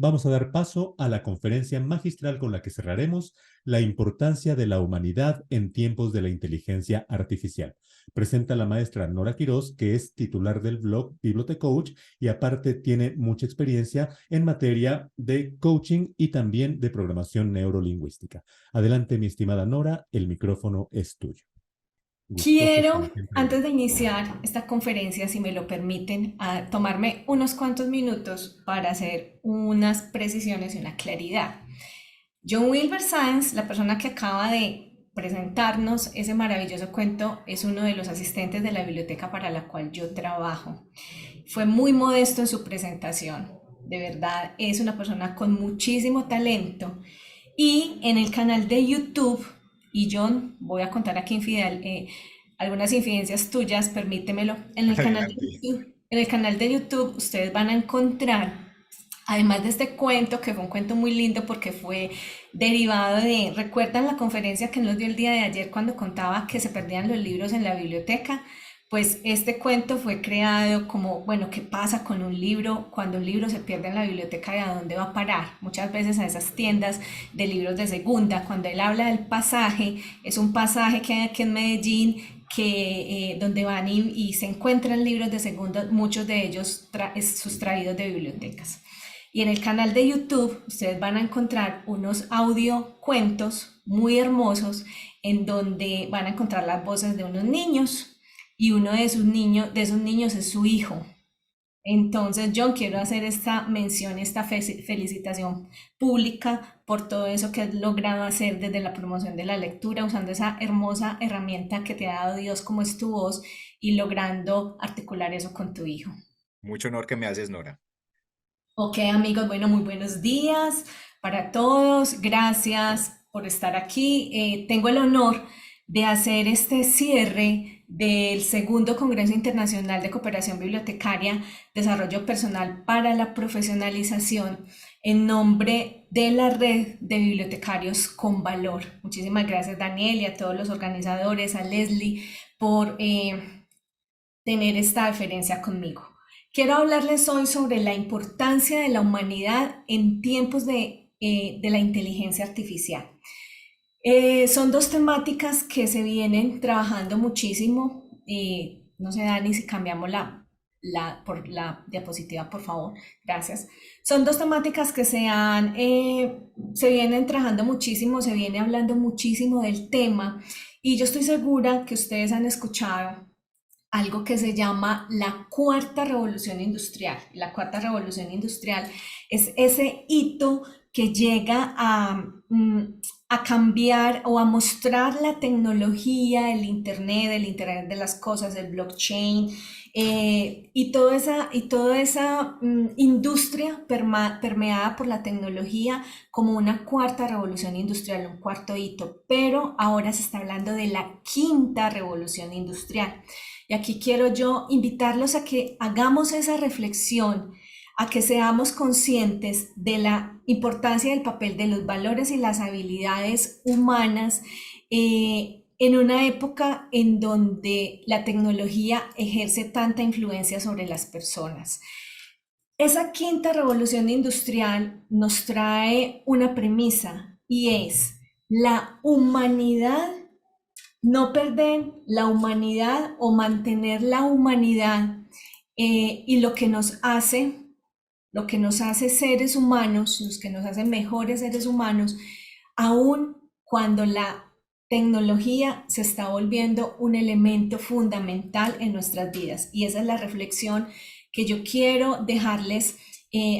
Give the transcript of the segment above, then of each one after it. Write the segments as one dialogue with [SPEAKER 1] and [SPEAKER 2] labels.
[SPEAKER 1] vamos a dar paso a la conferencia magistral con la que cerraremos la importancia de la humanidad en tiempos de la inteligencia artificial. Presenta la maestra Nora Quiroz, que es titular del blog Bibliotecoach y aparte tiene mucha experiencia en materia de coaching y también de programación neurolingüística. Adelante, mi estimada Nora, el micrófono es tuyo. Gustoso, como
[SPEAKER 2] Quiero,
[SPEAKER 1] siempre,
[SPEAKER 2] antes
[SPEAKER 1] ver.
[SPEAKER 2] de iniciar esta conferencia, si me lo permiten, tomarme unos cuantos minutos para hacer unas precisiones y una claridad. John Wilbur Sáenz, la persona que acaba de presentarnos ese maravilloso cuento, es uno de los asistentes de la biblioteca para la cual yo trabajo. Fue muy modesto en su presentación. De verdad, es una persona con muchísimo talento. Y en el canal de YouTube, y John, voy a contar aquí algunas infidencias tuyas, permítemelo.
[SPEAKER 3] Adelante.
[SPEAKER 2] En el canal de YouTube ustedes van a encontrar, además de este cuento, que fue un cuento muy lindo porque fue derivado de, ¿recuerdan la conferencia que nos dio el día de ayer cuando contaba que se perdían los libros en la biblioteca? Pues este cuento fue creado como, bueno, ¿qué pasa con un libro cuando un libro se pierde en la biblioteca y a dónde va a parar? Muchas veces a esas tiendas de libros de segunda, cuando él habla del pasaje, es un pasaje que hay aquí en Medellín donde van y se encuentran libros de segunda, muchos de ellos sustraídos de bibliotecas. Y en el canal de YouTube ustedes van a encontrar unos audio cuentos muy hermosos en donde van a encontrar las voces de unos niños y uno de esos niños es su hijo. Entonces, yo quiero hacer esta mención, esta felicitación pública por todo eso que has logrado hacer desde la promoción de la lectura, usando esa hermosa herramienta que te ha dado Dios como es tu voz y logrando articular eso con tu hijo.
[SPEAKER 3] Mucho honor que me haces, Nora.
[SPEAKER 2] Ok, amigos, bueno, muy buenos días para todos. Gracias por estar aquí. Tengo el honor de hacer este cierre del segundo Congreso Internacional de Cooperación Bibliotecaria, Desarrollo Personal para la Profesionalización en nombre de la Red de Bibliotecarios con Valor. Muchísimas gracias, Daniel, y a todos los organizadores, a Leslie, por tener esta deferencia conmigo. Quiero hablarles hoy sobre la importancia de la humanidad en tiempos de la inteligencia artificial. Son dos temáticas que se vienen trabajando muchísimo. No sé, Dani, si cambiamos por la diapositiva, por favor. Gracias. Son dos temáticas que se vienen trabajando muchísimo, se viene hablando muchísimo del tema y yo estoy segura que ustedes han escuchado algo que se llama la cuarta revolución industrial. La cuarta revolución industrial es ese hito que llega a cambiar o a mostrar la tecnología, el Internet de las cosas, el blockchain, y toda esa industria permeada por la tecnología como una cuarta revolución industrial, un cuarto hito. Pero ahora se está hablando de la quinta revolución industrial. Y aquí quiero yo invitarlos a que hagamos esa reflexión, a que seamos conscientes de la importancia del papel de los valores y las habilidades humanas en una época en donde la tecnología ejerce tanta influencia sobre las personas. Esa quinta revolución industrial nos trae una premisa y es la humanidad, no perder la humanidad o mantener la humanidad y lo que nos hace seres humanos, los que nos hacen mejores seres humanos, aun cuando la tecnología se está volviendo un elemento fundamental en nuestras vidas. Y esa es la reflexión que yo quiero dejarles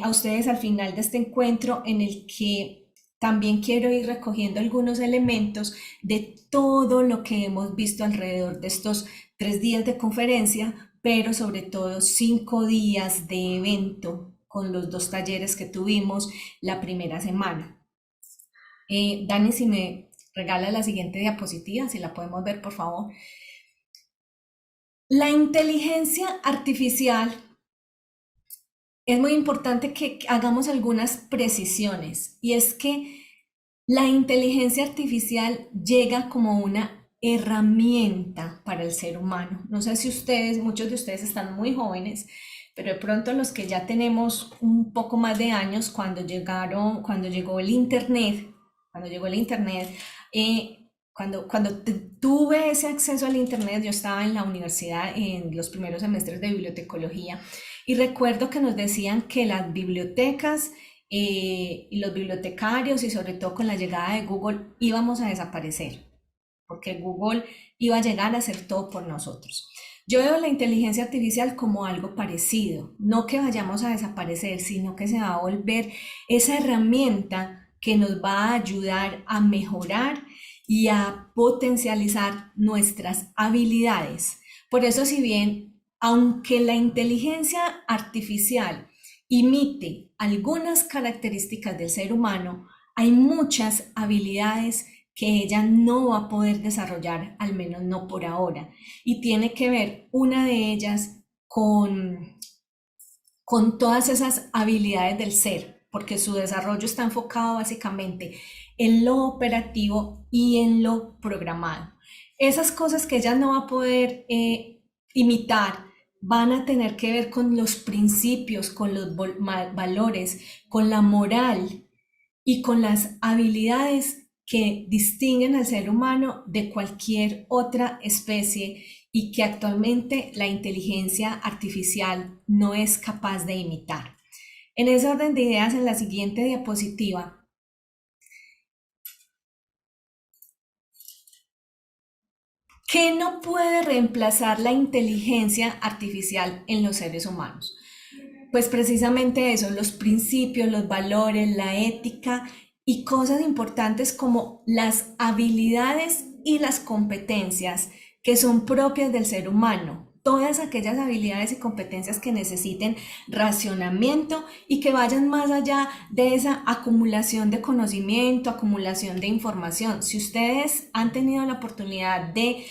[SPEAKER 2] a ustedes al final de este encuentro, en el que también quiero ir recogiendo algunos elementos de todo lo que hemos visto alrededor de estos 3 días de conferencia, pero sobre todo 5 días de evento con los 2 talleres que tuvimos la primera semana. Dani, si me regala la siguiente diapositiva, si la podemos ver, por favor. La inteligencia artificial, es muy importante que hagamos algunas precisiones, y es que la inteligencia artificial llega como una herramienta para el ser humano. No sé si ustedes, muchos de ustedes están muy jóvenes, pero de pronto los que ya tenemos un poco más de años, cuando llegó el Internet, cuando tuve ese acceso al Internet, yo estaba en la universidad en los primeros semestres de bibliotecología y recuerdo que nos decían que las bibliotecas y los bibliotecarios y sobre todo con la llegada de Google íbamos a desaparecer, porque Google iba a llegar a hacer todo por nosotros. Yo veo la inteligencia artificial como algo parecido, no que vayamos a desaparecer, sino que se va a volver esa herramienta que nos va a ayudar a mejorar y a potencializar nuestras habilidades. Por eso, si bien, aunque la inteligencia artificial imite algunas características del ser humano, hay muchas habilidades que ella no va a poder desarrollar, al menos no por ahora. Y tiene que ver una de ellas con todas esas habilidades del ser, porque su desarrollo está enfocado básicamente en lo operativo y en lo programado. Esas cosas que ella no va a poder imitar van a tener que ver con los principios, con los valores, con la moral y con las habilidades que distinguen al ser humano de cualquier otra especie y que actualmente la inteligencia artificial no es capaz de imitar. En ese orden de ideas, en la siguiente diapositiva, ¿qué no puede reemplazar la inteligencia artificial en los seres humanos? Pues precisamente eso, los principios, los valores, la ética y cosas importantes como las habilidades y las competencias que son propias del ser humano. Todas aquellas habilidades y competencias que necesiten racionamiento y que vayan más allá de esa acumulación de conocimiento, acumulación de información. Si ustedes han tenido la oportunidad de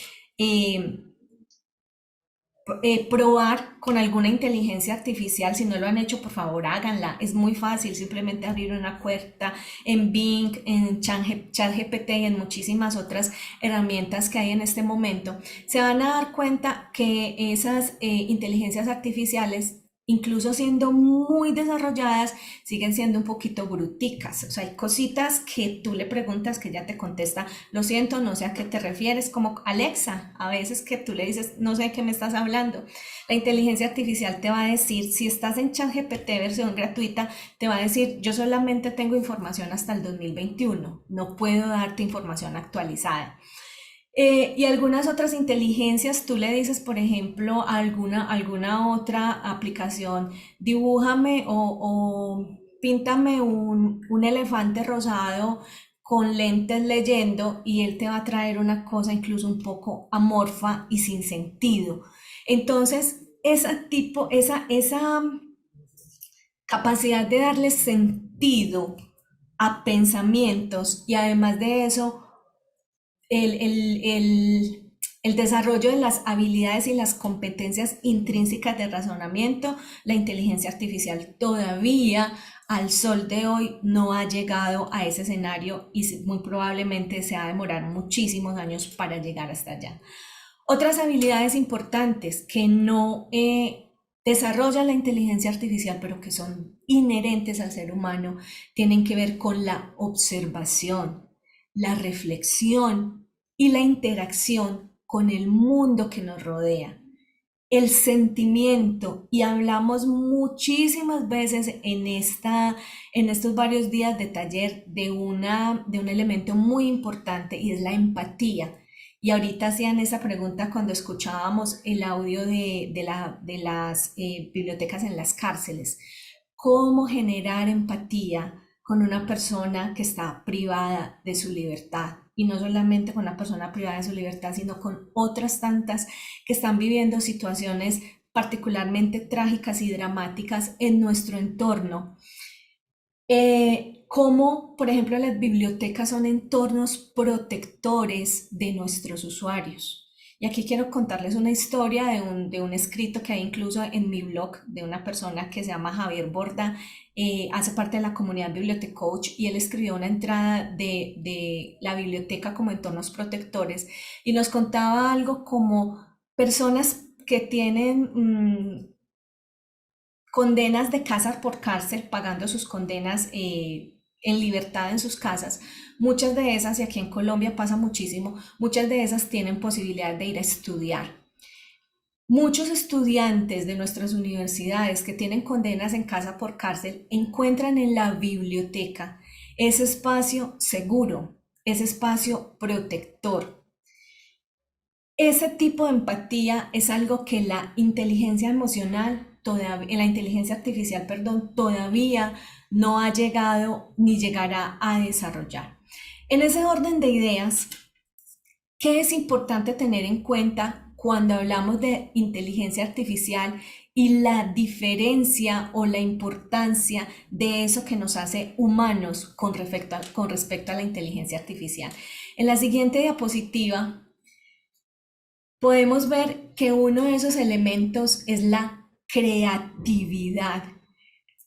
[SPEAKER 2] eh, probar con alguna inteligencia artificial, si no lo han hecho, por favor háganla, es muy fácil, simplemente abrir una cuenta en Bing, en ChatGPT y en muchísimas otras herramientas que hay en este momento, se van a dar cuenta que esas inteligencias artificiales, incluso siendo muy desarrolladas, siguen siendo un poquito bruticas. O sea, hay cositas que tú le preguntas que ella te contesta, lo siento, no sé a qué te refieres, como Alexa, a veces que tú le dices, no sé de qué me estás hablando. La inteligencia artificial te va a decir, si estás en ChatGPT versión gratuita, te va a decir, yo solamente tengo información hasta el 2021, no puedo darte información actualizada. Y algunas otras inteligencias, tú le dices, por ejemplo, a alguna otra aplicación, dibújame o píntame un elefante rosado con lentes leyendo y él te va a traer una cosa incluso un poco amorfa y sin sentido. Entonces, esa capacidad de darle sentido a pensamientos y además de eso, el, el, el, el desarrollo de las habilidades y las competencias intrínsecas de razonamiento, la inteligencia artificial todavía al sol de hoy no ha llegado a ese escenario y muy probablemente se va a demorar muchísimos años para llegar hasta allá. Otras habilidades importantes que no desarrolla la inteligencia artificial, pero que son inherentes al ser humano, tienen que ver con la observación, la reflexión y la interacción con el mundo que nos rodea. El sentimiento, y hablamos muchísimas veces en estos varios días de taller de un elemento muy importante y es la empatía. Y ahorita hacían esa pregunta cuando escuchábamos el audio de las bibliotecas en las cárceles. ¿Cómo generar empatía con una persona que está privada de su libertad? Y no solamente con una persona privada de su libertad, sino con otras tantas que están viviendo situaciones particularmente trágicas y dramáticas en nuestro entorno. Como, por ejemplo, las bibliotecas son entornos protectores de nuestros usuarios. Y aquí quiero contarles una historia de un escrito que hay incluso en mi blog de una persona que se llama Javier Borda, hace parte de la comunidad Bibliotecoach y él escribió una entrada de la biblioteca como entornos protectores y nos contaba algo como personas que tienen condenas de casa por cárcel, pagando sus condenas en libertad en sus casas, muchas de esas, y aquí en Colombia pasa muchísimo, muchas de esas tienen posibilidad de ir a estudiar. Muchos estudiantes de nuestras universidades que tienen condenas en casa por cárcel encuentran en la biblioteca ese espacio seguro, ese espacio protector. Ese tipo de empatía es algo que la inteligencia emocional, la inteligencia artificial, perdón, todavía no ha llegado ni llegará a desarrollar. En ese orden de ideas, ¿qué es importante tener en cuenta cuando hablamos de inteligencia artificial y la diferencia o la importancia de eso que nos hace humanos con respecto a la inteligencia artificial? En la siguiente diapositiva podemos ver que uno de esos elementos es la creatividad.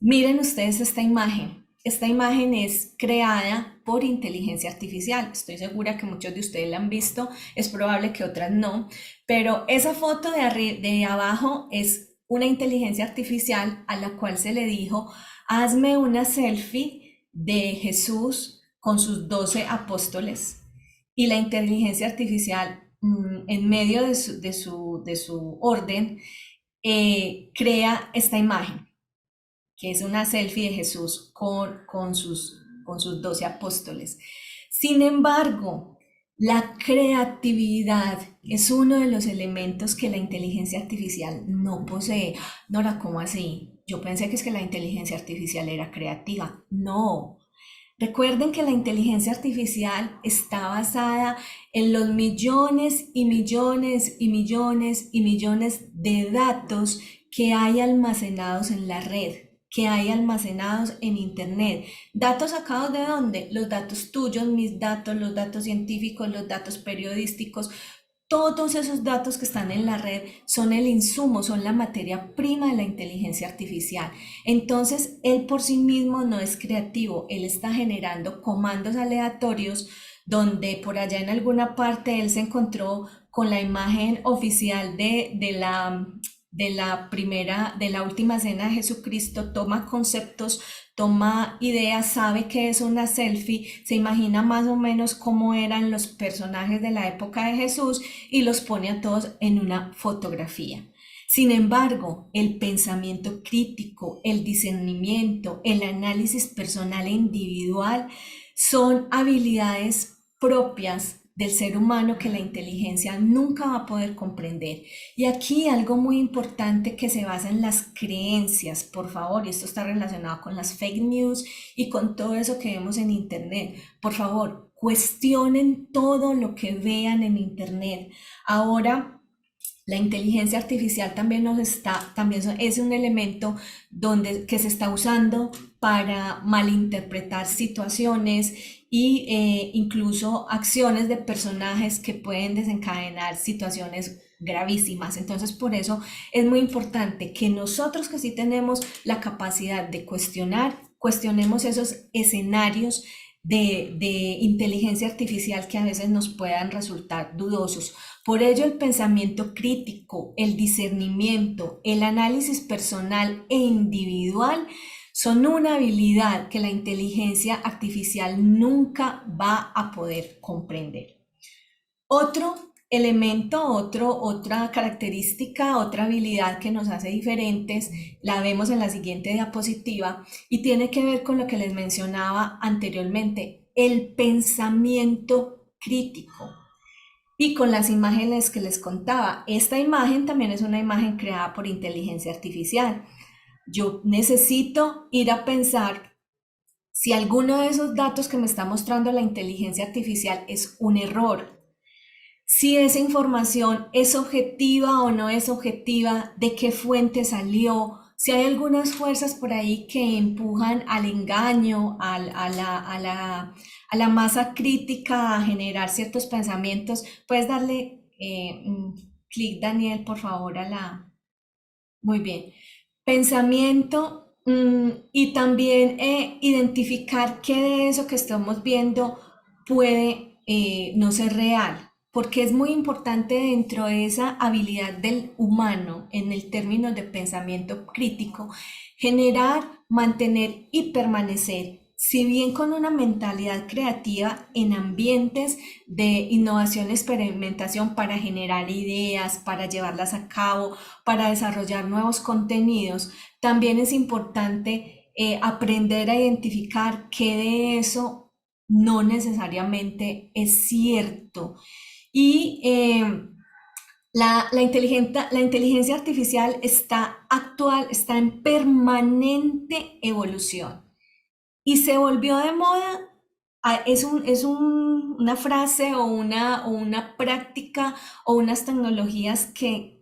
[SPEAKER 2] Miren ustedes esta imagen. Esta imagen es creada por inteligencia artificial. Estoy segura que muchos de ustedes la han visto, es probable que otras no, pero esa foto de abajo es una inteligencia artificial a la cual se le dijo, hazme una selfie de Jesús con sus 12 apóstoles. Y la inteligencia artificial, en medio de su orden, crea esta imagen, que es una selfie de Jesús con sus 12 apóstoles. Sin embargo, la creatividad es uno de los elementos que la inteligencia artificial no posee. Nora, ¿cómo así? Yo pensé que es que la inteligencia artificial era creativa. No. Recuerden que la inteligencia artificial está basada en los millones y millones y millones y millones de datos que hay almacenados en la red, que hay almacenados en Internet. ¿Datos sacados de dónde? Los datos tuyos, mis datos, los datos científicos, los datos periodísticos. Todos esos datos que están en la red son el insumo, son la materia prima de la inteligencia artificial. Entonces, él por sí mismo no es creativo, él está generando comandos aleatorios donde por allá en alguna parte él se encontró con la imagen oficial de la última cena de Jesucristo, toma conceptos, toma ideas, sabe que es una selfie, se imagina más o menos cómo eran los personajes de la época de Jesús y los pone a todos en una fotografía. Sin embargo, el pensamiento crítico, el discernimiento, el análisis personal e individual son habilidades propias del ser humano que la inteligencia nunca va a poder comprender. Y aquí algo muy importante que se basa en las creencias, por favor, y esto está relacionado con las fake news y con todo eso que vemos en Internet. Por favor, cuestionen todo lo que vean en Internet. Ahora, la inteligencia artificial también es un elemento que se está usando para malinterpretar situaciones y incluso acciones de personajes que pueden desencadenar situaciones gravísimas. Entonces, por eso es muy importante que nosotros que sí tenemos la capacidad de cuestionemos esos escenarios de inteligencia artificial que a veces nos puedan resultar dudosos. Por ello, el pensamiento crítico, el discernimiento, el análisis personal e individual son una habilidad que la inteligencia artificial nunca va a poder comprender. Otro elemento, otra característica, otra habilidad que nos hace diferentes, la vemos en la siguiente diapositiva y tiene que ver con lo que les mencionaba anteriormente, el pensamiento crítico. Y con las imágenes que les contaba, esta imagen también es una imagen creada por inteligencia artificial. Yo necesito ir a pensar si alguno de esos datos que me está mostrando la inteligencia artificial es un error, si esa información es objetiva o no es objetiva, de qué fuente salió, si hay algunas fuerzas por ahí que empujan al engaño, a la masa crítica, a generar ciertos pensamientos. Puedes darle clic, Daniel, por favor, Muy bien. Pensamiento y también identificar qué de eso que estamos viendo puede no ser real. porque es muy importante dentro de esa habilidad del humano, en el término de pensamiento crítico, generar, mantener y permanecer, si bien con una mentalidad creativa en ambientes de innovación y experimentación para generar ideas, para llevarlas a cabo, para desarrollar nuevos contenidos, también es importante aprender a identificar qué de eso no necesariamente es cierto. Y la inteligencia artificial está actual, está en permanente evolución y se volvió de moda. Una frase o una práctica o unas tecnologías que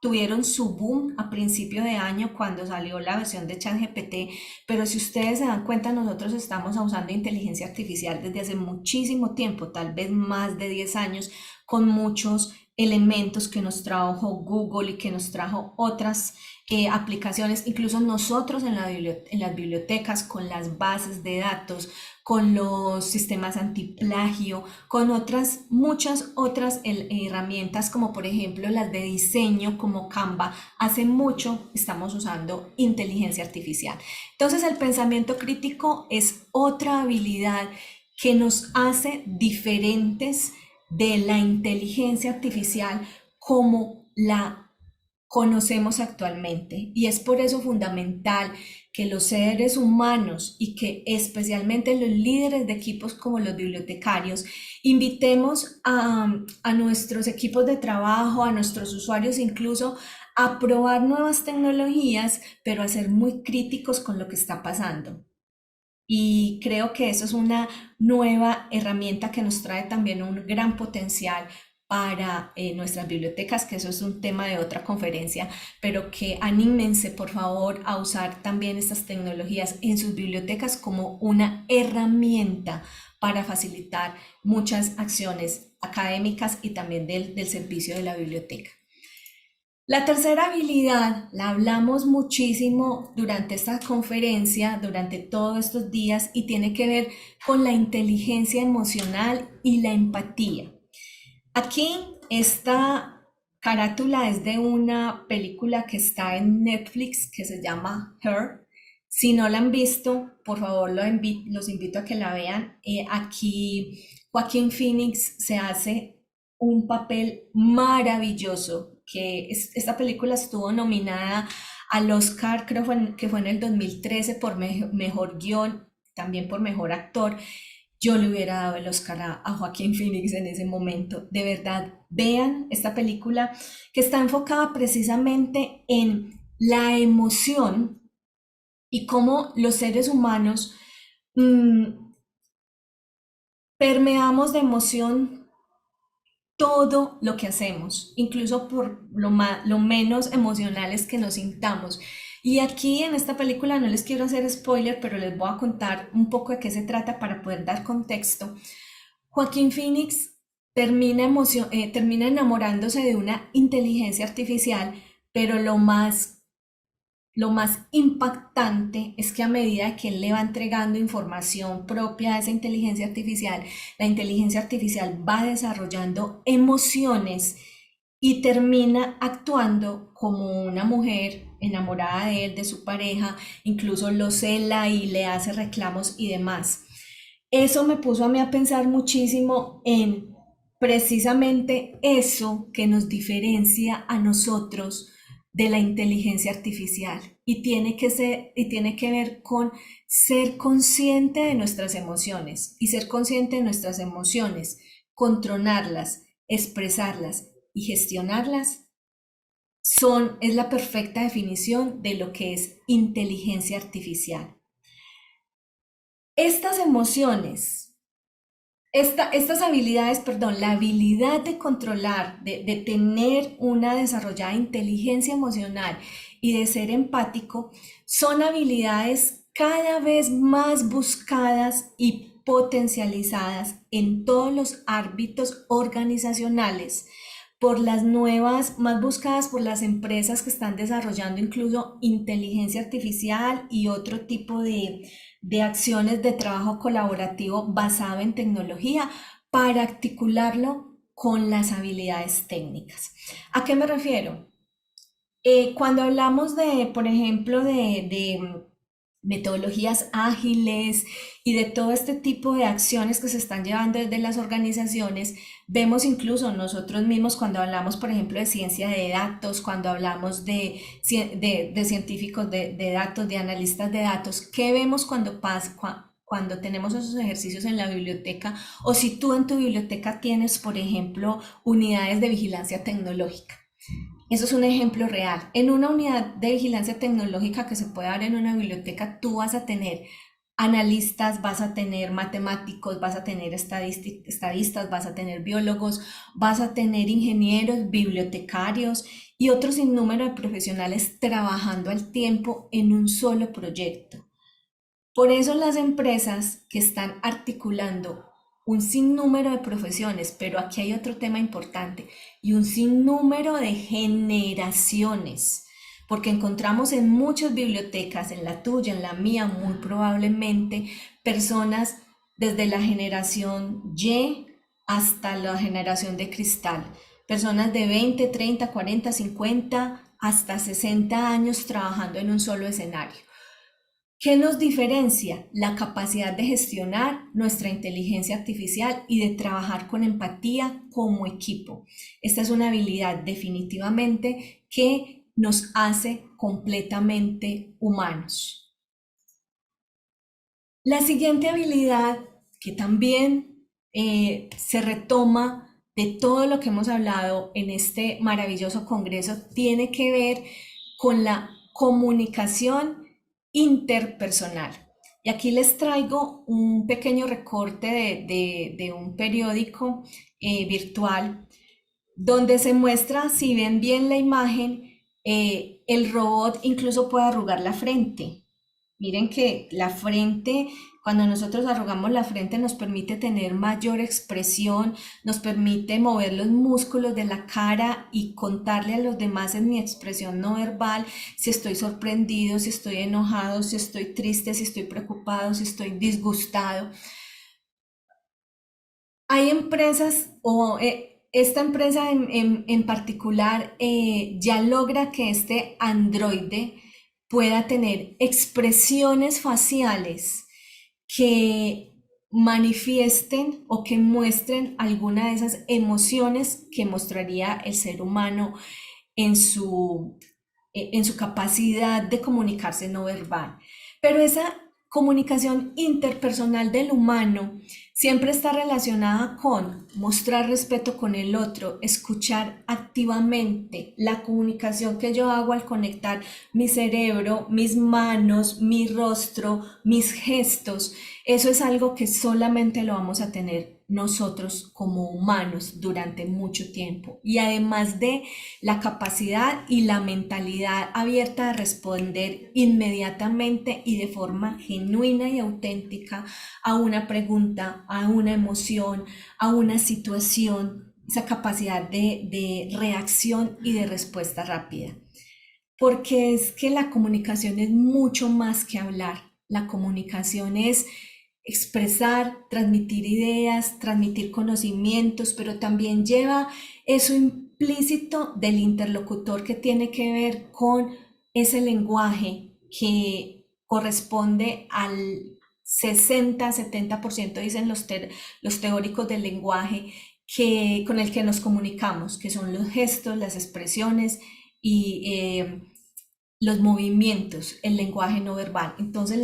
[SPEAKER 2] tuvieron su boom a principio de año cuando salió la versión de ChatGPT, pero si ustedes se dan cuenta, nosotros estamos usando inteligencia artificial desde hace muchísimo tiempo, tal vez más de 10 años, con muchos elementos que nos trajo Google y que nos trajo otras aplicaciones, incluso nosotros en las bibliotecas, con las bases de datos, con los sistemas antiplagio, con muchas otras herramientas como por ejemplo las de diseño como Canva. Hace mucho estamos usando inteligencia artificial. Entonces el pensamiento crítico es otra habilidad que nos hace diferentes de la inteligencia artificial como la conocemos actualmente, y es por eso fundamental que los seres humanos y que especialmente los líderes de equipos como los bibliotecarios invitemos a nuestros equipos de trabajo, a nuestros usuarios incluso, a probar nuevas tecnologías, pero a ser muy críticos con lo que está pasando. Y creo que eso es una nueva herramienta que nos trae también un gran potencial para nuestras bibliotecas, que eso es un tema de otra conferencia, pero que anímense por favor a usar también estas tecnologías en sus bibliotecas como una herramienta para facilitar muchas acciones académicas y también del servicio de la biblioteca. La tercera habilidad la hablamos muchísimo durante esta conferencia, durante todos estos días, y tiene que ver con la inteligencia emocional y la empatía. Aquí esta carátula es de una película que está en Netflix que se llama Her. Si no la han visto, por favor los invito a que la vean. Aquí Joaquín Phoenix se hace un papel maravilloso. Esta película estuvo nominada al Oscar, creo que fue en el 2013 por mejor guión, también por mejor actor. Yo le hubiera dado el Oscar a Joaquín Phoenix en ese momento. De verdad, vean esta película que está enfocada precisamente en la emoción y cómo los seres humanos permeamos de emoción todo lo que hacemos, incluso por lo menos emocionales que nos sintamos. Y aquí en esta película no les quiero hacer spoiler, pero les voy a contar un poco de qué se trata para poder dar contexto. Joaquín Phoenix termina enamorándose de una inteligencia artificial, pero lo más impactante es que a medida que él le va entregando información propia a esa inteligencia artificial, la inteligencia artificial va desarrollando emociones y termina actuando como una mujer enamorada de él, de su pareja, incluso lo cela y le hace reclamos y demás. Eso me puso a mí a pensar muchísimo en precisamente eso que nos diferencia a nosotros de la inteligencia artificial, y tiene que ver con ser consciente de nuestras emociones, y ser consciente de nuestras emociones, controlarlas, expresarlas y gestionarlas es la perfecta definición de lo que es inteligencia artificial. Estas emociones, estas habilidades, perdón, la habilidad de controlar, de tener una desarrollada inteligencia emocional y de ser empático, son habilidades cada vez más buscadas y potencializadas en todos los ámbitos organizacionales, por las nuevas, más buscadas por las empresas que están desarrollando incluso inteligencia artificial y otro tipo de acciones de trabajo colaborativo basado en tecnología para articularlo con las habilidades técnicas. ¿A qué me refiero? Cuando hablamos de, por ejemplo, de metodologías ágiles y de todo este tipo de acciones que se están llevando desde las organizaciones, vemos incluso nosotros mismos cuando hablamos, por ejemplo, de ciencia de datos, cuando hablamos de científicos de datos, de analistas de datos, ¿qué vemos cuando tenemos esos ejercicios en la biblioteca? O si tú en tu biblioteca tienes, por ejemplo, unidades de vigilancia tecnológica. Eso es un ejemplo real. En una unidad de vigilancia tecnológica que se puede dar en una biblioteca, tú vas a tener analistas, vas a tener matemáticos, vas a tener estadistas, vas a tener biólogos, vas a tener ingenieros, bibliotecarios y otro sinnúmero de profesionales trabajando al tiempo en un solo proyecto. Por eso las empresas que están articulando un sinnúmero de profesiones, pero aquí hay otro tema importante, y un sinnúmero de generaciones, porque encontramos en muchas bibliotecas, en la tuya, en la mía, muy probablemente, personas desde la generación Y hasta la generación de cristal, personas de 20, 30, 40, 50, hasta 60 años trabajando en un solo escenario. ¿Qué nos diferencia? La capacidad de gestionar nuestra inteligencia artificial y de trabajar con empatía como equipo. Esta es una habilidad definitivamente que nos hace completamente humanos. La siguiente habilidad que también se retoma de todo lo que hemos hablado en este maravilloso congreso tiene que ver con la comunicación interpersonal. Y aquí les traigo un pequeño recorte de un periódico virtual donde se muestra, si ven bien la imagen, el robot incluso puede arrugar la frente. Miren que la frente, cuando nosotros arrugamos la frente, nos permite tener mayor expresión, nos permite mover los músculos de la cara y contarle a los demás en mi expresión no verbal si estoy sorprendido, si estoy enojado, si estoy triste, si estoy preocupado, si estoy disgustado. Hay empresas o esta empresa en particular ya logra que este androide pueda tener expresiones faciales que manifiesten o que muestren alguna de esas emociones que mostraría el ser humano en su capacidad de comunicarse no verbal. Pero esa comunicación interpersonal del humano siempre está relacionada con mostrar respeto con el otro, escuchar activamente. La comunicación que yo hago al conectar mi cerebro, mis manos, mi rostro, mis gestos, eso es algo que solamente lo vamos a tener nosotros como humanos durante mucho tiempo. Y además de la capacidad y la mentalidad abierta de responder inmediatamente y de forma genuina y auténtica a una pregunta, a una emoción, a una situación, esa capacidad de reacción y de respuesta rápida. Porque es que la comunicación es mucho más que hablar. La comunicación es expresar, transmitir ideas, transmitir conocimientos, pero también lleva eso implícito del interlocutor que tiene que ver con ese lenguaje que corresponde al 60-70%, dicen los teóricos del lenguaje, con el que nos comunicamos, que son los gestos, las expresiones y los movimientos, el lenguaje no verbal. Entonces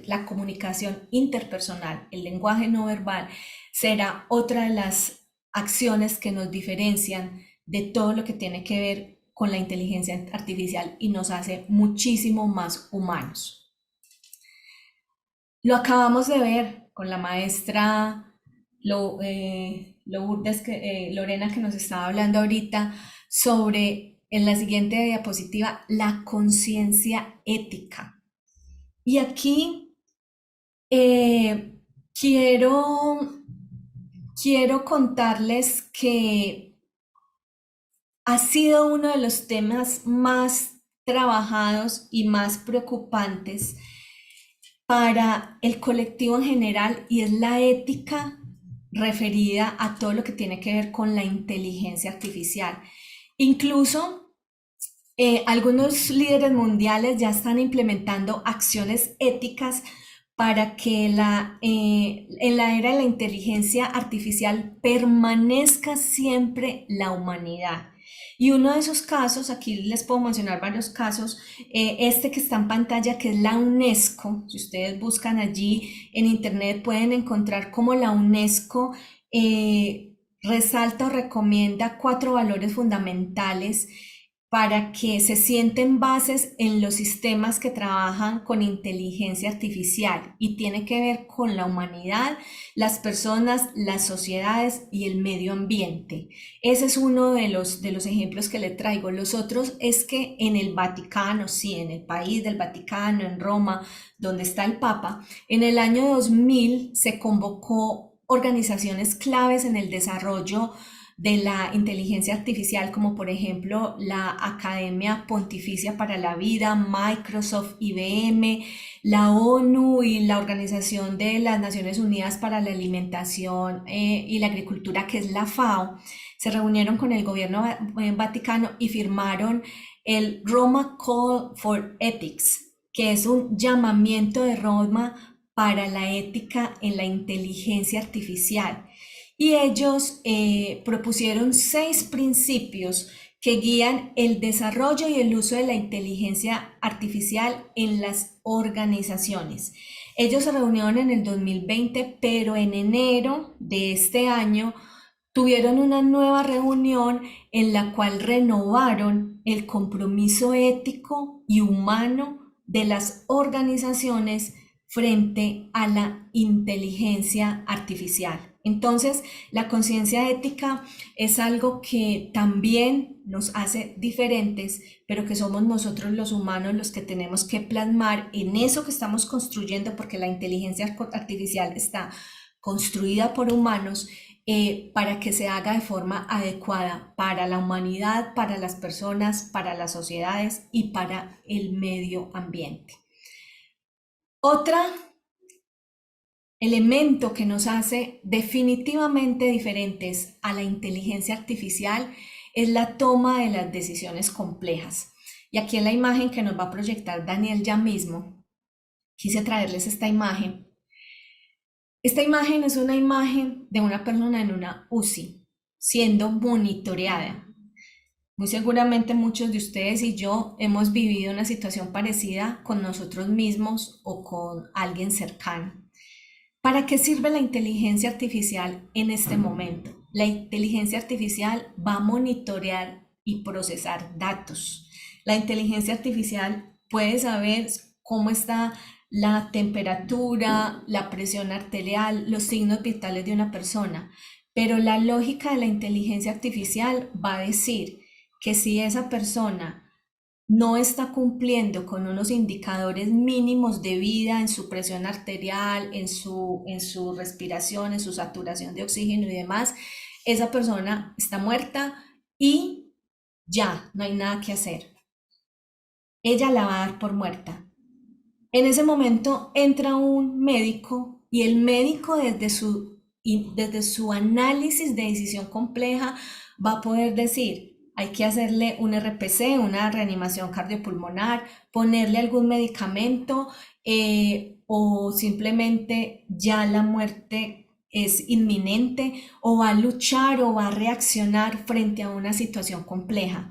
[SPEAKER 2] la comunicación interpersonal, el lenguaje no verbal, será otra de las acciones que nos diferencian de todo lo que tiene que ver con la inteligencia artificial y nos hace muchísimo más humanos. Lo acabamos de ver con la maestra Lourdes, Lorena, que nos estaba hablando ahorita sobre, en la siguiente diapositiva, la conciencia ética. Y aquí quiero contarles que ha sido uno de los temas más trabajados y más preocupantes para el colectivo en general, y es la ética referida a todo lo que tiene que ver con la inteligencia artificial. Incluso algunos líderes mundiales ya están implementando acciones éticas para que en la era de la inteligencia artificial permanezca siempre la humanidad. Y uno de esos casos, aquí les puedo mencionar varios casos, este que está en pantalla, que es la UNESCO. Si ustedes buscan allí en internet pueden encontrar cómo la UNESCO resalta o recomienda 4 valores fundamentales para que se sienten bases en los sistemas que trabajan con inteligencia artificial y tiene que ver con la humanidad, las personas, las sociedades y el medio ambiente. Ese es uno de los ejemplos que le traigo. Los otros es que en el Vaticano, sí, en el país del Vaticano, en Roma, donde está el Papa, en el año 2000 se convocó organizaciones claves en el desarrollo de la inteligencia artificial, como por ejemplo la Academia Pontificia para la Vida, Microsoft, IBM, la ONU y la Organización de las Naciones Unidas para la Alimentación y la Agricultura, que es la FAO, se reunieron con el gobierno vaticano y firmaron el Roma Call for Ethics, que es un llamamiento de Roma para la ética en la inteligencia artificial. Y ellos propusieron 6 principios que guían el desarrollo y el uso de la inteligencia artificial en las organizaciones. Ellos se reunieron en el 2020, pero en enero de este año tuvieron una nueva reunión en la cual renovaron el compromiso ético y humano de las organizaciones frente a la inteligencia artificial. Entonces, la conciencia ética es algo que también nos hace diferentes, pero que somos nosotros los humanos los que tenemos que plasmar en eso que estamos construyendo, porque la inteligencia artificial está construida por humanos para que se haga de forma adecuada para la humanidad, para las personas, para las sociedades y para el medio ambiente. Otro elemento que nos hace definitivamente diferentes a la inteligencia artificial es la toma de las decisiones complejas. Y aquí en la imagen que nos va a proyectar Daniel ya mismo, quise traerles esta imagen. Esta imagen es una imagen de una persona en una UCI siendo monitoreada. Muy seguramente muchos de ustedes y yo hemos vivido una situación parecida con nosotros mismos o con alguien cercano. ¿Para qué sirve la inteligencia artificial en este momento? La inteligencia artificial va a monitorear y procesar datos. La inteligencia artificial puede saber cómo está la temperatura, la presión arterial, los signos vitales de una persona, pero la lógica de la inteligencia artificial va a decir que si esa persona no está cumpliendo con unos indicadores mínimos de vida en su presión arterial, en su respiración, en su saturación de oxígeno y demás, esa persona está muerta y ya no hay nada que hacer. Ella la va a dar por muerta. En ese momento entra un médico y el médico desde su análisis de decisión compleja va a poder decir, hay que hacerle un RPC, una reanimación cardiopulmonar, ponerle algún medicamento o simplemente ya la muerte es inminente o va a luchar o va a reaccionar frente a una situación compleja.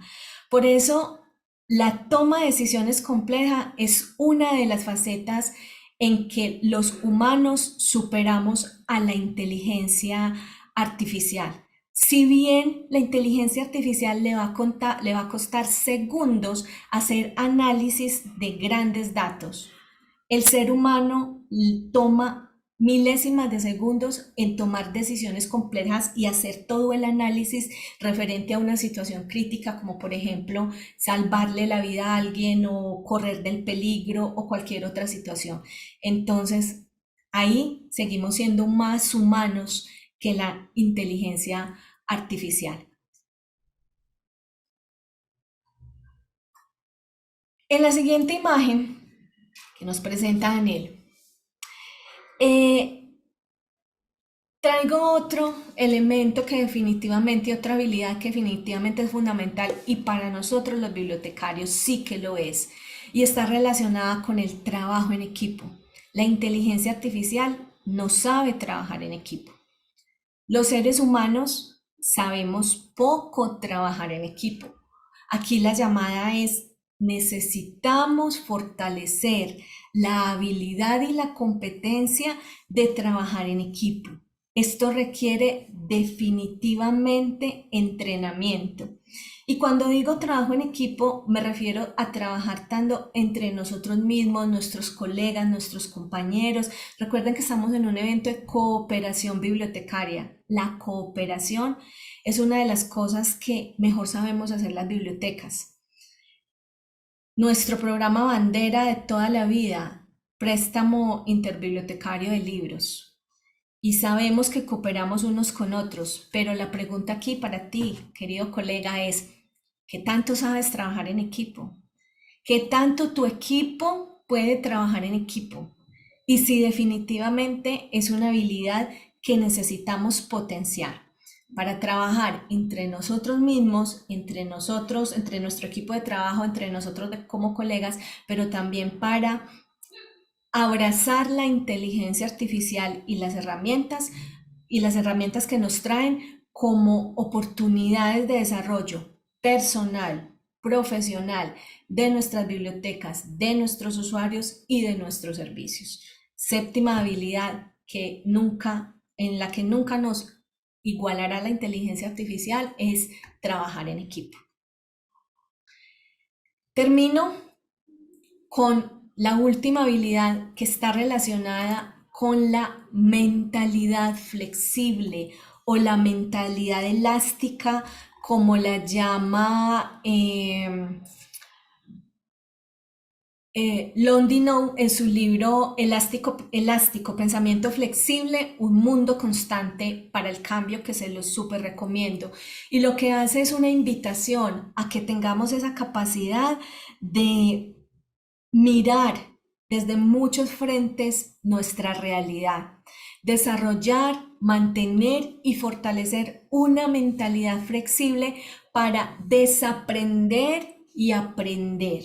[SPEAKER 2] Por eso, la toma de decisiones compleja es una de las facetas en que los humanos superamos a la inteligencia artificial. Si bien la inteligencia artificial le va a costar segundos hacer análisis de grandes datos, el ser humano toma milésimas de segundos en tomar decisiones complejas y hacer todo el análisis referente a una situación crítica, como por ejemplo salvarle la vida a alguien o correr del peligro o cualquier otra situación. Entonces, ahí seguimos siendo más humanos que la inteligencia artificial. En la siguiente imagen que nos presenta Daniel, Traigo otro elemento que definitivamente, otra habilidad que definitivamente es fundamental y para nosotros los bibliotecarios sí que lo es, y está relacionada con el trabajo en equipo. La inteligencia artificial no sabe trabajar en equipo. Los seres humanos sabemos poco trabajar en equipo. Aquí la llamada es: necesitamos fortalecer la habilidad y la competencia de trabajar en equipo. Esto requiere definitivamente entrenamiento. Y cuando digo trabajo en equipo, me refiero a trabajar tanto entre nosotros mismos, nuestros colegas, nuestros compañeros. Recuerden que estamos en un evento de cooperación bibliotecaria. La cooperación es una de las cosas que mejor sabemos hacer las bibliotecas. Nuestro programa bandera de toda la vida, préstamo interbibliotecario de libros. Y sabemos que cooperamos unos con otros, pero la pregunta aquí para ti, querido colega, es: ¿qué tanto sabes trabajar en equipo? ¿Qué tanto tu equipo puede trabajar en equipo? Y si definitivamente es una habilidad que necesitamos potenciar para trabajar entre nosotros mismos, entre nosotros, entre nuestro equipo de trabajo, entre nosotros como colegas, pero también para abrazar la inteligencia artificial y las herramientas que nos traen como oportunidades de desarrollo personal, profesional de nuestras bibliotecas, de nuestros usuarios y de nuestros servicios. Séptima habilidad en la que nunca nos igualará la inteligencia artificial es trabajar en equipo. Termino con la última habilidad que está relacionada con la mentalidad flexible o la mentalidad elástica, como la llama Londino en su libro Elástico, Pensamiento Flexible, un mundo constante para el cambio, que se los súper recomiendo. Y lo que hace es una invitación a que tengamos esa capacidad de mirar desde muchos frentes nuestra realidad, desarrollar, mantener y fortalecer una mentalidad flexible para desaprender y aprender,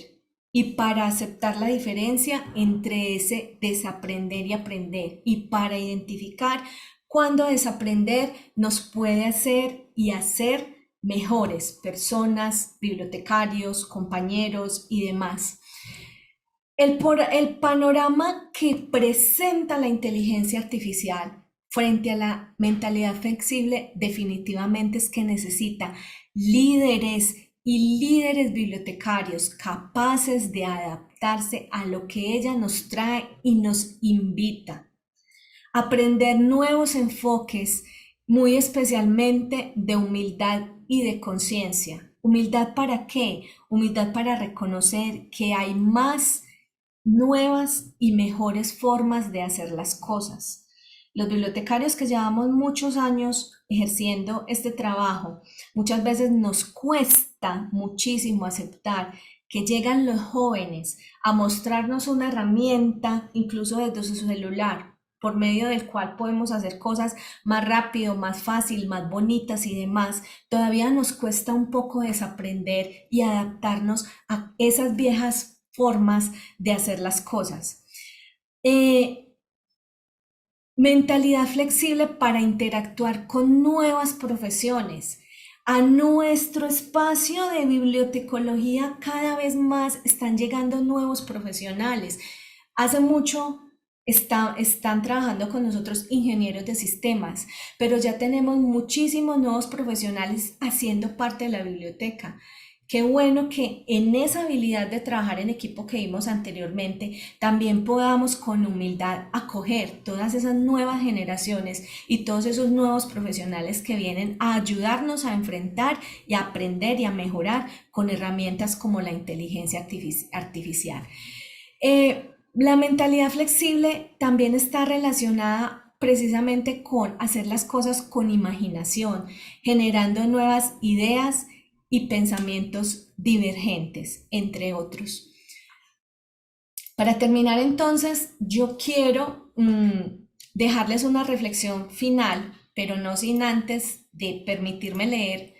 [SPEAKER 2] y para aceptar la diferencia entre ese desaprender y aprender, y para identificar cuándo desaprender nos puede hacer y hacer mejores personas, bibliotecarios, compañeros y demás. El panorama que presenta la inteligencia artificial frente a la mentalidad flexible definitivamente es que necesita líderes y líderes bibliotecarios capaces de adaptarse a lo que ella nos trae y nos invita. Aprender nuevos enfoques, muy especialmente de humildad y de conciencia. ¿Humildad para qué? Humildad para reconocer que hay más nuevas y mejores formas de hacer las cosas. Los bibliotecarios que llevamos muchos años ejerciendo este trabajo, muchas veces nos cuesta muchísimo aceptar que llegan los jóvenes a mostrarnos una herramienta, incluso desde su celular, por medio del cual podemos hacer cosas más rápido, más fácil, más bonitas y demás. Todavía nos cuesta un poco desaprender y adaptarnos a esas viejas formas de hacer las cosas. Mentalidad flexible para interactuar con nuevas profesiones. A nuestro espacio de bibliotecología cada vez más están llegando nuevos profesionales. Hace mucho están trabajando con nosotros ingenieros de sistemas, pero ya tenemos muchísimos nuevos profesionales haciendo parte de la biblioteca. Qué bueno que en esa habilidad de trabajar en equipo que vimos anteriormente, también podamos con humildad acoger todas esas nuevas generaciones y todos esos nuevos profesionales que vienen a ayudarnos a enfrentar y a aprender y a mejorar con herramientas como la inteligencia artificial. La mentalidad flexible también está relacionada precisamente con hacer las cosas con imaginación, generando nuevas ideas y pensamientos divergentes, entre otros. Para terminar entonces, yo quiero dejarles una reflexión final pero no sin antes de permitirme leer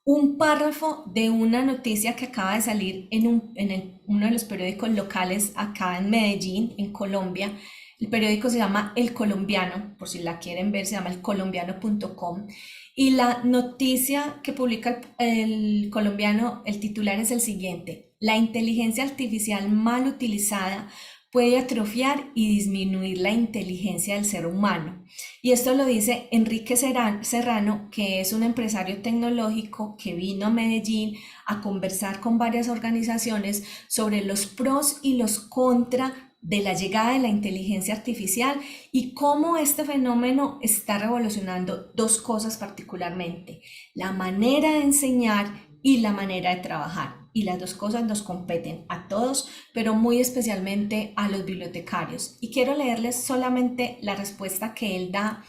[SPEAKER 2] un párrafo de una noticia que acaba de salir en uno de los periódicos locales acá en Medellín, en Colombia. El periódico se llama El Colombiano, por si la quieren ver, se llama elcolombiano.com. Y la noticia que publica el Colombiano, el titular es el siguiente: la inteligencia artificial mal utilizada puede atrofiar y disminuir la inteligencia del ser humano. Y esto lo dice Enrique Serrano, que es un empresario tecnológico que vino a Medellín a conversar con varias organizaciones sobre los pros y los contras de la llegada de la inteligencia artificial y cómo este fenómeno está revolucionando dos cosas particularmente: la manera de enseñar y la manera de trabajar. Y las dos cosas nos competen a todos, pero muy especialmente a los bibliotecarios. Y quiero leerles solamente la respuesta que él da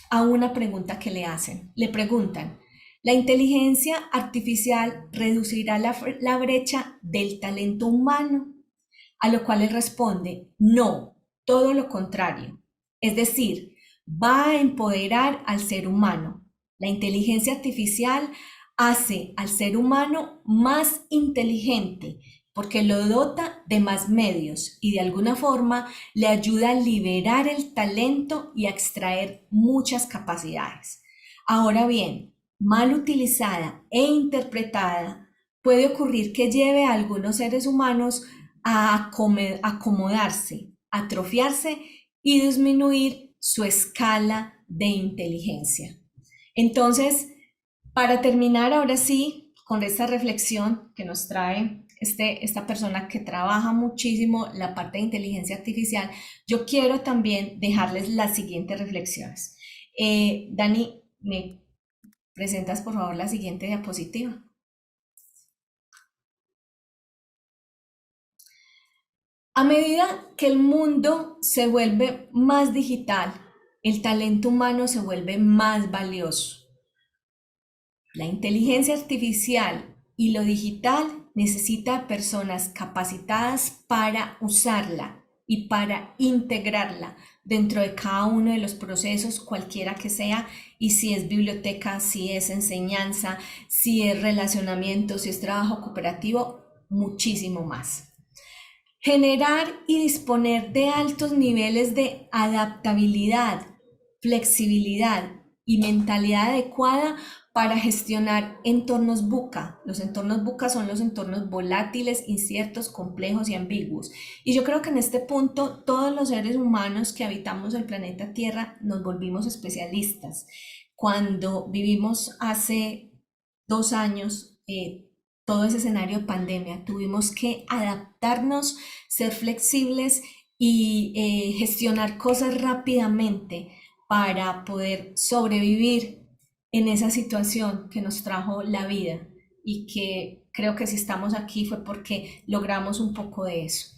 [SPEAKER 2] a una pregunta que le hacen. Le preguntan: ¿la inteligencia artificial reducirá la brecha del talento humano? A lo cual él responde: no, todo lo contrario. Es decir, va a empoderar al ser humano. La inteligencia artificial hace al ser humano más inteligente porque lo dota de más medios y de alguna forma le ayuda a liberar el talento y a extraer muchas capacidades. Ahora bien, mal utilizada e interpretada, puede ocurrir que lleve a algunos seres humanos a acomodarse, atrofiarse y disminuir su escala de inteligencia. Entonces, para terminar ahora sí, con esta reflexión que nos trae esta persona que trabaja muchísimo la parte de inteligencia artificial, yo quiero también dejarles las siguientes reflexiones. Dani, ¿me presentas por favor la siguiente diapositiva? A medida que el mundo se vuelve más digital, el talento humano se vuelve más valioso. La inteligencia artificial y lo digital necesita personas capacitadas para usarla y para integrarla dentro de cada uno de los procesos, cualquiera que sea, y si es biblioteca, si es enseñanza, si es relacionamiento, si es trabajo cooperativo, muchísimo más. Generar y disponer de altos niveles de adaptabilidad, flexibilidad y mentalidad adecuada para gestionar entornos VUCA. Los entornos VUCA son los entornos volátiles, inciertos, complejos y ambiguos. Y yo creo que en este punto todos los seres humanos que habitamos el planeta Tierra nos volvimos especialistas. Cuando vivimos hace 2 años todo ese escenario de pandemia, tuvimos que adaptarnos, ser flexibles y gestionar cosas rápidamente para poder sobrevivir en esa situación que nos trajo la vida, y que creo que si estamos aquí fue porque logramos un poco de eso.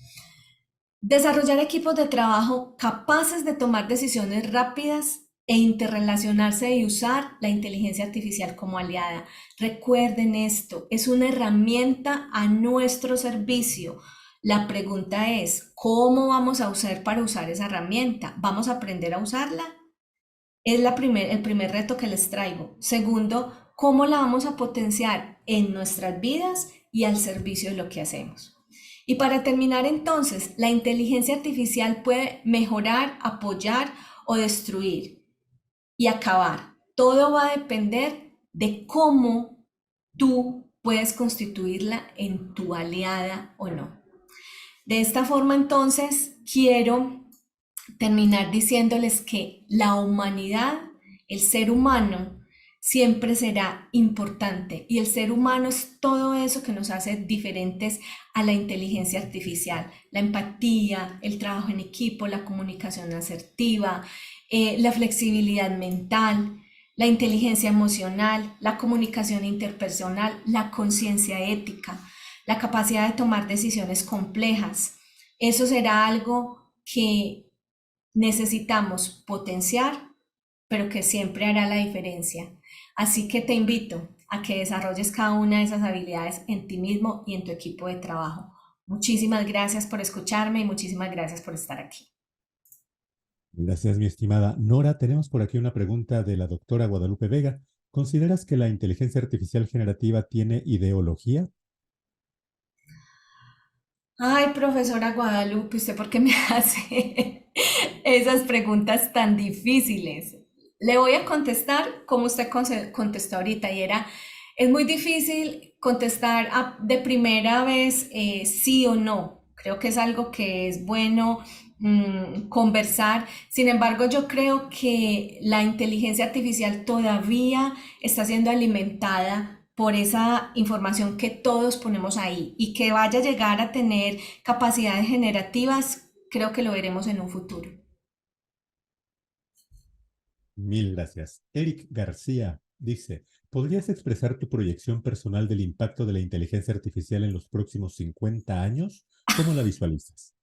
[SPEAKER 2] Desarrollar equipos de trabajo capaces de tomar decisiones rápidas e interrelacionarse y usar la inteligencia artificial como aliada. Recuerden esto, es una herramienta a nuestro servicio. La pregunta es, ¿cómo vamos a usar para usar esa herramienta? ¿Vamos a aprender a usarla? Es el primer reto que les traigo. Segundo, ¿cómo la vamos a potenciar en nuestras vidas y al servicio de lo que hacemos? Y para terminar entonces, la inteligencia artificial puede mejorar, apoyar o destruir y acabar. Todo va a depender de cómo tú puedes constituirla en tu aliada o no. De esta forma entonces quiero terminar diciéndoles que la humanidad, el ser humano, siempre será importante, y el ser humano es todo eso que nos hace diferentes a la inteligencia artificial: la empatía, el trabajo en equipo, la comunicación asertiva, la flexibilidad mental, la inteligencia emocional, la comunicación interpersonal, la conciencia ética, la capacidad de tomar decisiones complejas. Eso será algo que necesitamos potenciar, pero que siempre hará la diferencia. Así que te invito a que desarrolles cada una de esas habilidades en ti mismo y en tu equipo de trabajo. Muchísimas gracias por escucharme y muchísimas gracias por estar aquí.
[SPEAKER 1] Gracias, mi estimada Nora. Tenemos por aquí una pregunta de la doctora Guadalupe Vega. ¿Consideras que la inteligencia artificial generativa tiene ideología?
[SPEAKER 2] Ay, profesora Guadalupe, ¿usted por qué me hace esas preguntas tan difíciles? Le voy a contestar como usted contestó ahorita y era, es muy difícil contestar de primera vez sí o no. Creo que es algo que es bueno conversar. Sin embargo, yo creo que la inteligencia artificial todavía está siendo alimentada por esa información que todos ponemos ahí y que vaya a llegar a tener capacidades generativas, creo que lo veremos en un futuro.
[SPEAKER 1] Mil gracias. Eric García dice, ¿podrías expresar tu proyección personal del impacto de la inteligencia artificial en los próximos 50 años? ¿Cómo la visualizas?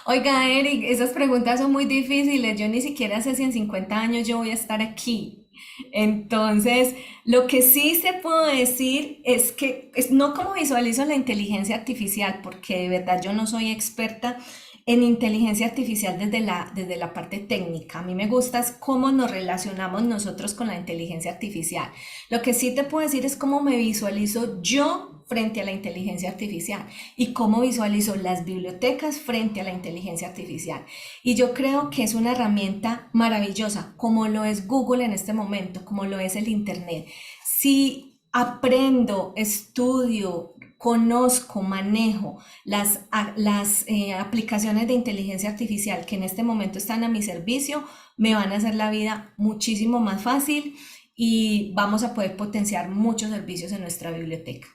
[SPEAKER 2] Oiga, Eric, esas preguntas son muy difíciles. Yo ni siquiera sé si en 50 años yo voy a estar aquí. Entonces, lo que sí se puedo decir es que no como visualizo la inteligencia artificial, porque de verdad yo no soy experta en inteligencia artificial desde la parte técnica. A mí me gusta es cómo nos relacionamos nosotros con la inteligencia artificial. Lo que sí te puedo decir es cómo me visualizo yo frente a la inteligencia artificial y cómo visualizo las bibliotecas frente a la inteligencia artificial. Y yo creo que es una herramienta maravillosa, como lo es Google en este momento, como lo es el Internet. Si aprendo, estudio, conozco, manejo las aplicaciones de inteligencia artificial que en este momento están a mi servicio, me van a hacer la vida muchísimo más fácil y vamos a poder potenciar muchos servicios en nuestra biblioteca.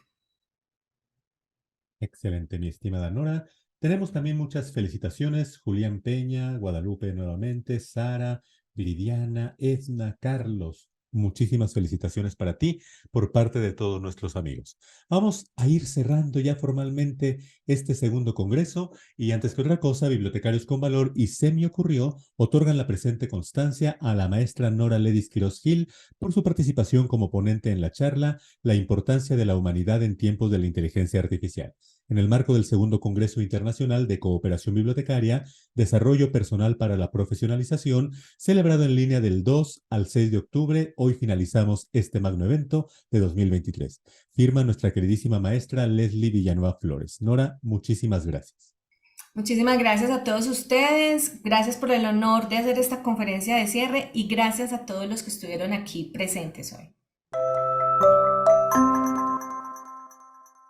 [SPEAKER 1] Excelente, mi estimada Nora. Tenemos también muchas felicitaciones. Julián Peña, Guadalupe nuevamente, Sara, Viridiana, Edna, Carlos. Muchísimas felicitaciones para ti por parte de todos nuestros amigos. Vamos a ir cerrando ya formalmente este segundo congreso y antes que otra cosa, Bibliotecarios con Valor y Se me ocurrió otorgan la presente constancia a la maestra Nora Ledis Quiroz Gil por su participación como ponente en la charla La importancia de la humanidad en tiempos de la inteligencia artificial en el marco del Segundo Congreso Internacional de Cooperación Bibliotecaria, Desarrollo Personal para la Profesionalización, celebrado en línea del 2 al 6 de octubre. Hoy finalizamos este magno evento de 2023. Firma nuestra queridísima maestra Leslie Villanueva Flores. Nora, muchísimas gracias.
[SPEAKER 2] Muchísimas gracias a todos ustedes, gracias por el honor de hacer esta conferencia de cierre y gracias a todos los que estuvieron aquí presentes hoy.